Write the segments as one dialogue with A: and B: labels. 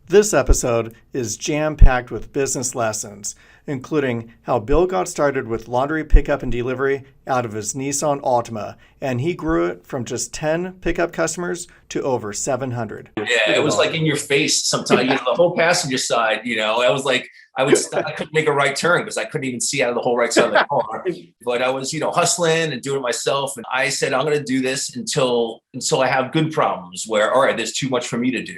A: This episode is jam-packed with business lessons, including how Bill got started with laundry pickup and delivery out of his Nissan Altima, and he grew it from just 10 pickup customers to over 700.
B: Yeah, it was like in your face sometimes. You know, the whole passenger side, I was like, I couldn't make a right turn because I couldn't even see out of the whole right side of the car. But I was, hustling and doing it myself. And I said, I'm going to do this until I have good problems where, all right, there's too much for me to do.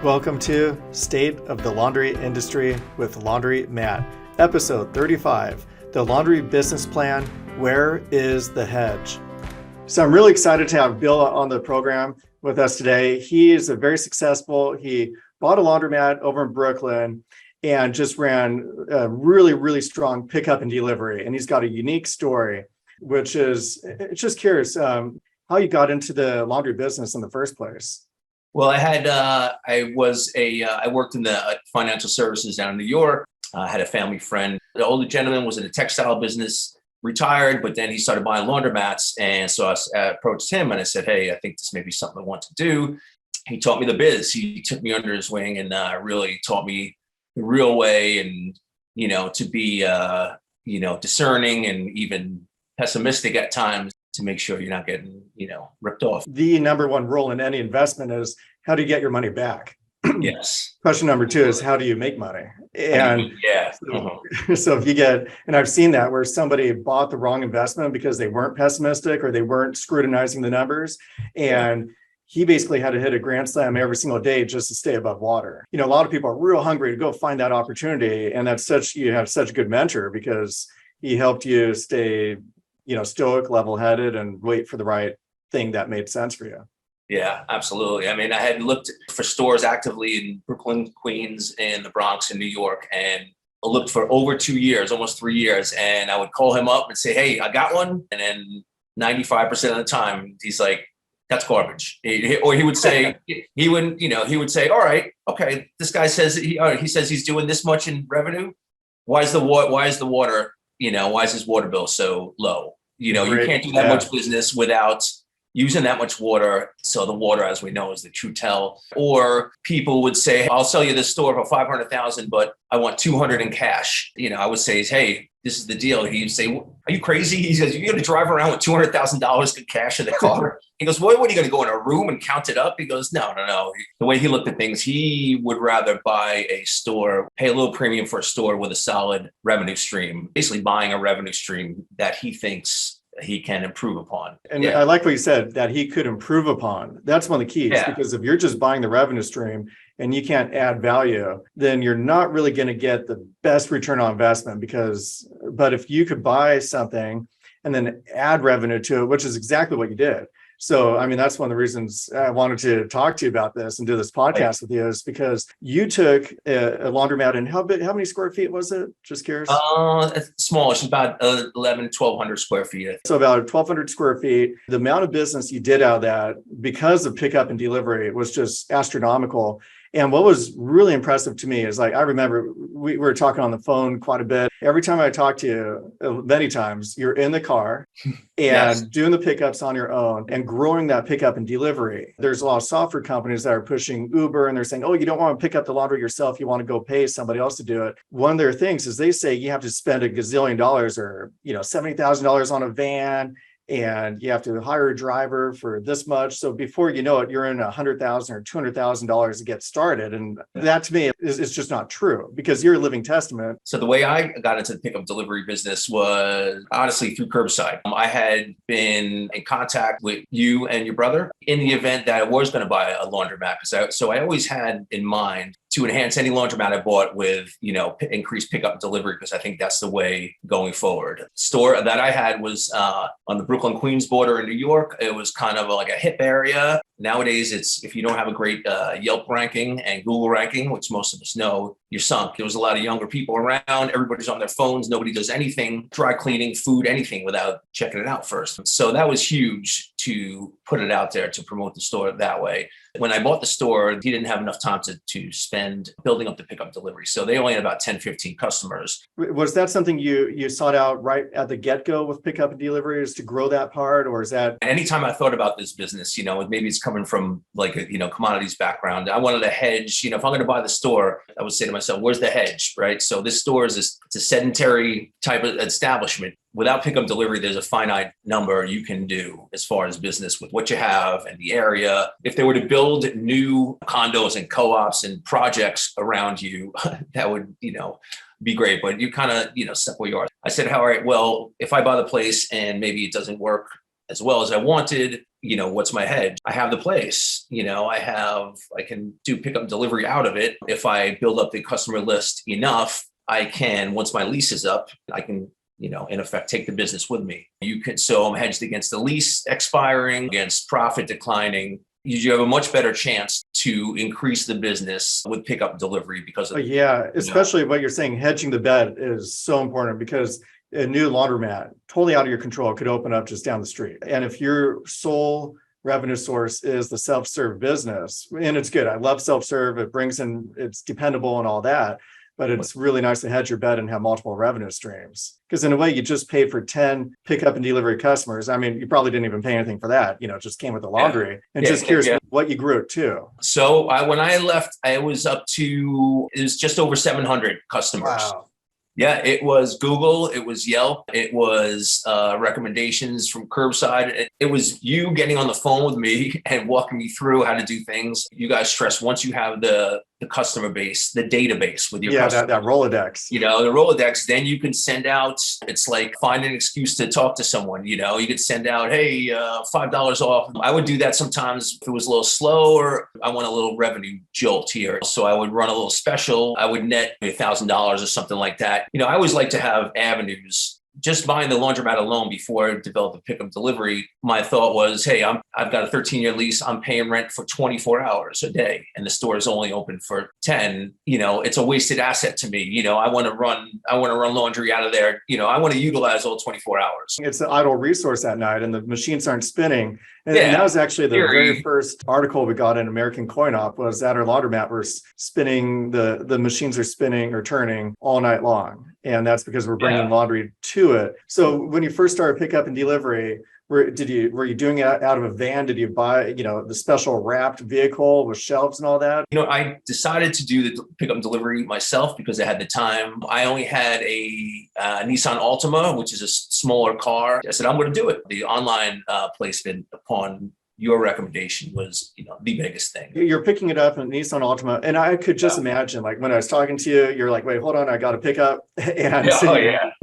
A: Welcome to State of the Laundry Industry with Laundromat, episode 35, the laundry business plan, where is the hedge? So I'm really excited to have Bill on the program with us today. He is he bought a laundromat over in Brooklyn and just ran a really, really strong pickup and delivery. And he's got a unique story, which is, it's just curious how you got into the laundry business in the first place.
B: Well, I worked in the financial services down in New York. I had a family friend. The older gentleman was in the textile business, retired, but then he started buying laundromats. And so I approached him and I said, hey, I think this may be something I want to do. He taught me the biz. He took me under his wing and really taught me the real way and, to be, discerning and even pessimistic at times to make sure you're not getting, ripped off.
A: The number one rule in any investment is how do you get your money back?
B: Yes.
A: Question number two is how do you make money? And
B: yeah.
A: So if you get, and I've seen that where somebody bought the wrong investment because they weren't pessimistic or they weren't scrutinizing the numbers. And he basically had to hit a grand slam every single day just to stay above water. A lot of people are real hungry to go find that opportunity. And you have such a good mentor because he helped you stay, stoic, level-headed and wait for the right thing that made sense for you.
B: Yeah, absolutely. I mean, I had looked for stores actively in Brooklyn, Queens, and the Bronx in New York, and I looked for over 2 years, almost 3 years. And I would call him up and say, hey, I got one. And then 95% of the time, he's like, that's garbage. Or he would say, he would say, all right, okay, this guy says, he says he's doing this much in revenue. Why is his water bill so low? You can't do that much business without using that much water. So the water, as we know, is the true tell. Or people would say, I'll sell you this store for 500,000, but I want 200 in cash. I would say, hey, this is the deal. He'd say, are you crazy? He says, you're going to drive around with $200,000 in cash in the car? He goes, what are you going to go in a room and count it up? He goes, no. The way he looked at things, he would rather buy a store, pay a little premium for a store with a solid revenue stream, basically buying a revenue stream that he thinks he can improve upon.
A: And I like what you said, that he could improve upon. That's one of the keys, because if you're just buying the revenue stream and you can't add value, then you're not really going to get the best return on investment. But if you could buy something and then add revenue to it, which is exactly what you did. So, that's one of the reasons I wanted to talk to you about this and do this podcast with you, is because you took a laundromat, and how many square feet was it? Just curious.
B: It's small. It's about 1,200 square feet.
A: So about 1,200 square feet. The amount of business you did out of that because of pickup and delivery was just astronomical. And what was really impressive to me is, I remember we were talking on the phone quite a bit. Every time I talked to you, many times, you're in the car and doing the pickups on your own and growing that pickup and delivery. There's a lot of software companies that are pushing Uber and they're saying, oh, you don't want to pick up the laundry yourself. You want to go pay somebody else to do it. One of their things is they say you have to spend a gazillion dollars or, $70,000 on a van, and you have to hire a driver for this much. So before you know it, you're in $100,000 or $200,000 to get started. And that to me is just not true, because you're a living testament.
B: So the way I got into the pickup delivery business was honestly through curbside. I had been in contact with you and your brother in the event that I was going to buy a laundromat. So I always had in mind to enhance any laundromat I bought with, increased pickup and delivery, because I think that's the way going forward. The store that I had was on the Brooklyn Queens border in New York. It was kind of like a hip area. Nowadays, if you don't have a great Yelp ranking and Google ranking, which most of us know, you're sunk. There was a lot of younger people around. Everybody's on their phones. Nobody does anything, dry cleaning, food, anything without checking it out first. So that was huge to put it out there to promote the store that way. When I bought the store, he didn't have enough time to spend building up the pickup delivery. So they only had about 10, 15 customers.
A: Was that something you sought out right at the get-go with pickup and delivery, is to grow that part, or is that?
B: Anytime I thought about this business, maybe it's coming from like a, commodities background. I wanted a hedge. If I'm going to buy the store, I would say to myself, where's the hedge, right? So this store is it's a sedentary type of establishment. Without pickup delivery, there's a finite number you can do as far as business with what you have and the area. If they were to build new condos and co-ops and projects around you, that would, be great. But you kind of, stuck where you are. I said, all right, well, if I buy the place and maybe it doesn't work as well as I wanted, what's my hedge? I have the place, I can do pickup delivery out of it. If I build up the customer list enough, I can, once my lease is up, I can, in effect, take the business with me. So I'm hedged against the lease expiring, against profit declining. You have a much better chance to increase the business with pickup delivery because of
A: especially what you're saying, hedging the bet is so important, because a new laundromat, totally out of your control, could open up just down the street. And if your sole revenue source is the self-serve business, and it's good, I love self-serve, it brings in, it's dependable and all that, but it's really nice to hedge your bet and have multiple revenue streams. Because in a way, you just paid for 10 pickup and delivery customers. I mean, you probably didn't even pay anything for that. It just came with the laundry. And just curious what you grew it to.
B: So when I left, it was just over 700 customers.
A: Wow.
B: Yeah, it was Google, it was Yelp, it was recommendations from curbside. It was you getting on the phone with me and walking me through how to do things. You guys stress, once you have the customer base, the database with your customers.
A: that Rolodex.
B: The Rolodex, then you can send out, it's like find an excuse to talk to someone. You could send out, hey, $5 off. I would do that sometimes if it was a little slow or I want a little revenue jolt here. So I would run a little special. I would net $1,000 or something like that. I always like to have avenues. Just buying the laundromat alone before I developed the pickup delivery, my thought was, hey, I've got a 13-year lease. I'm paying rent for 24 hours a day, and the store is only open for 10. It's a wasted asset to me. I want to run laundry out of there. I want to utilize all 24 hours.
A: It's an idle resource at night, and the machines aren't spinning. And that was actually the very first article we got in American Coin Op, was at our laundromat, we're spinning, the machines are spinning or turning all night long. And that's because we're bringing laundry to it. So when you first started pickup and delivery, were you doing it out of a van? Did you buy, the special wrapped vehicle with shelves and all that?
B: I decided to do the pickup and delivery myself because I had the time. I only had a Nissan Altima, which is a smaller car. I said, I'm going to do it. The online placement upon your recommendation was, the biggest thing.
A: You're picking it up in Nissan Altima, and I could just imagine, like, when I was talking to you, you're like, wait, hold on, I got to pick up, and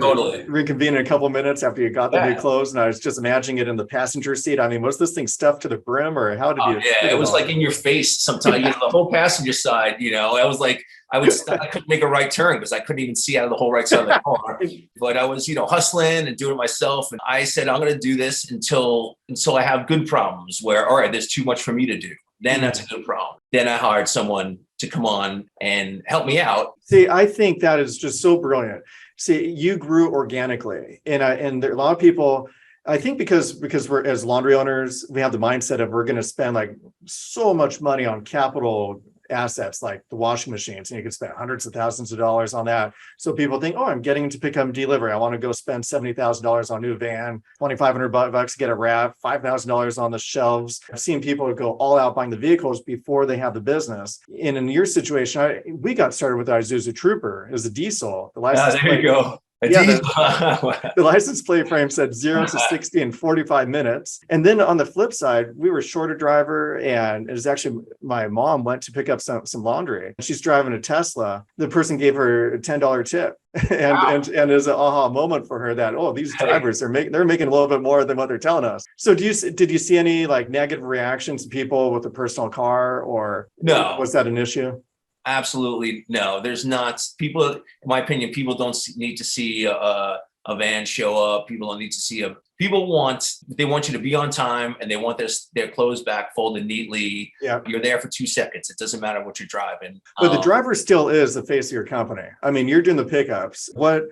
B: totally
A: reconvene in a couple of minutes after you got the new clothes, and I was just imagining it in the passenger seat. I mean, was this thing stuffed to the brim, or how did you?
B: It was like in your face sometimes. The whole passenger side. I was like, I couldn't make a right turn because I couldn't even see out of the whole right side of the car. But I was, hustling and doing it myself. And I said, I'm going to do this until I have good problems where, all right, there's too much for me to do. Then that's a good problem. Then I hired someone to come on and help me out.
A: See, I think that is just so brilliant. See, you grew organically, and there are a lot of people, I think because we're, as laundry owners, we have the mindset of we're going to spend like so much money on capital assets like the washing machines, and you could spend hundreds of thousands of dollars on that. So people think, oh, I'm getting to pick up and delivery. I want to go spend $70,000 on a new van, $2,500 to get a wrap, $5,000 on the shelves. I've seen people go all out buying the vehicles before they have the business. And in your situation, we got started with our Isuzu Trooper as a diesel. The license
B: there you go.
A: The license plate frame said 0 to 60 in 45 minutes. And then on the flip side, we were short a driver, and it was actually my mom went to pick up some laundry. She's driving a Tesla. The person gave her a $10 tip. And it was an aha moment for her that, these drivers they're making a little bit more than what they're telling us. So did you see any like negative reactions to people with a personal car, or
B: no?
A: Was that an issue?
B: Absolutely no. There's not. People, in my opinion, people don't need to see a van show up. People don't need to see a they want you to be on time, and they want their clothes back folded neatly.
A: Yeah.
B: You're there for 2 seconds. It doesn't matter what you're driving.
A: But the driver still is the face of your company. I mean, you're doing the pickups. What,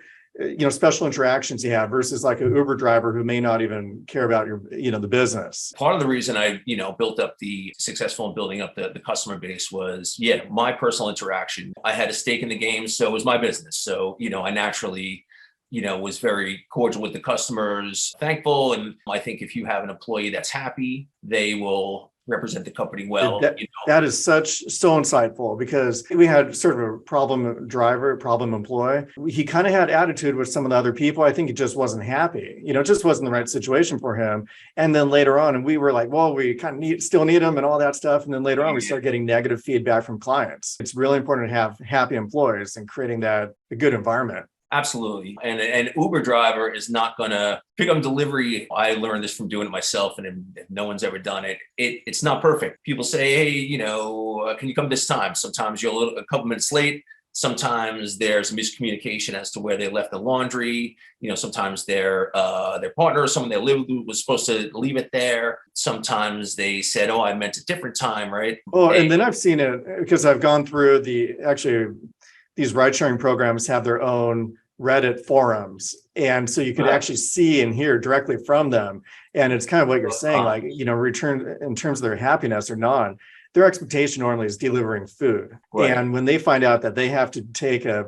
A: special interactions you have versus like an Uber driver who may not even care about your, the business.
B: Part of the reason I, built up successful in building up the customer base was, my personal interaction. I had a stake in the game, so it was my business. So, I naturally, was very cordial with the customers, thankful. And I think if you have an employee that's happy, they will represent the company well.
A: That is so insightful, because we had sort of a problem employee. He kind of had attitude with some of the other people. I think he just wasn't happy. It just wasn't the right situation for him. And then later on, and we were like, well, we kind of still need him and all that stuff. And then later on, we started getting negative feedback from clients. It's really important to have happy employees and creating a good environment.
B: Absolutely. And an Uber driver is not going to pick up delivery. I learned this from doing it myself, and if no one's ever done it. It's not perfect. People say, hey, can you come this time? Sometimes you're a couple minutes late. Sometimes there's miscommunication as to where they left the laundry. Sometimes their partner or someone they live with was supposed to leave it there. Sometimes they said, oh, I meant a different time, right?
A: Oh, and then I've seen it because I've gone through these ride-sharing programs have their own Reddit forums. And so you could actually see and hear directly from them. And it's kind of what you're saying, return in terms of their happiness or not. Their expectation normally is delivering food. Right. And when they find out that they have to take a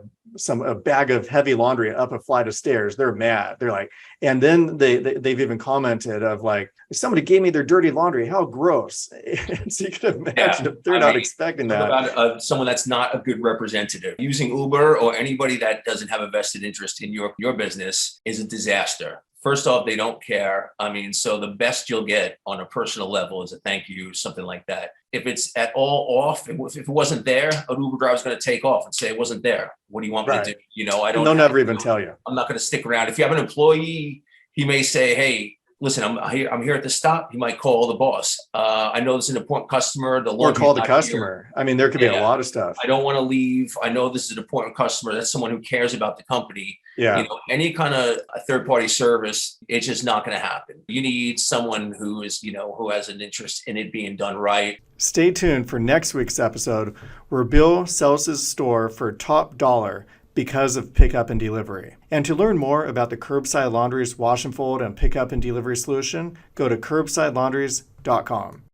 A: bag of heavy laundry up a flight of stairs, they're mad. They're like, and then they've even commented of like, somebody gave me their dirty laundry, how gross. And so you can imagine if they're not expecting that.
B: About someone that's not a good representative. Using Uber or anybody that doesn't have a vested interest in your business is a disaster. First off, they don't care. So the best you'll get on a personal level is a thank you, something like that. If it's at all off, if it wasn't there, an Uber driver's going to take off and say it wasn't there. What do you want me to do? I don't.
A: They'll never even tell you.
B: I'm not going to stick around. If you have an employee, he may say, "Hey, listen, I'm here at the stop." He might call the boss. I know this is an important customer.
A: Or call the customer. Here. There could be a lot of stuff.
B: I don't want to leave. I know this is an important customer. That's someone who cares about the company.
A: Yeah.
B: Any kind of a third-party service, it's just not going to happen. You need someone who is, who has an interest in it being done right.
A: Stay tuned for next week's episode, where Bill sells his store for top dollar because of pickup and delivery. And to learn more about the Curbside Laundry's wash and fold and pickup and delivery solution, go to curbsidelaundries.com.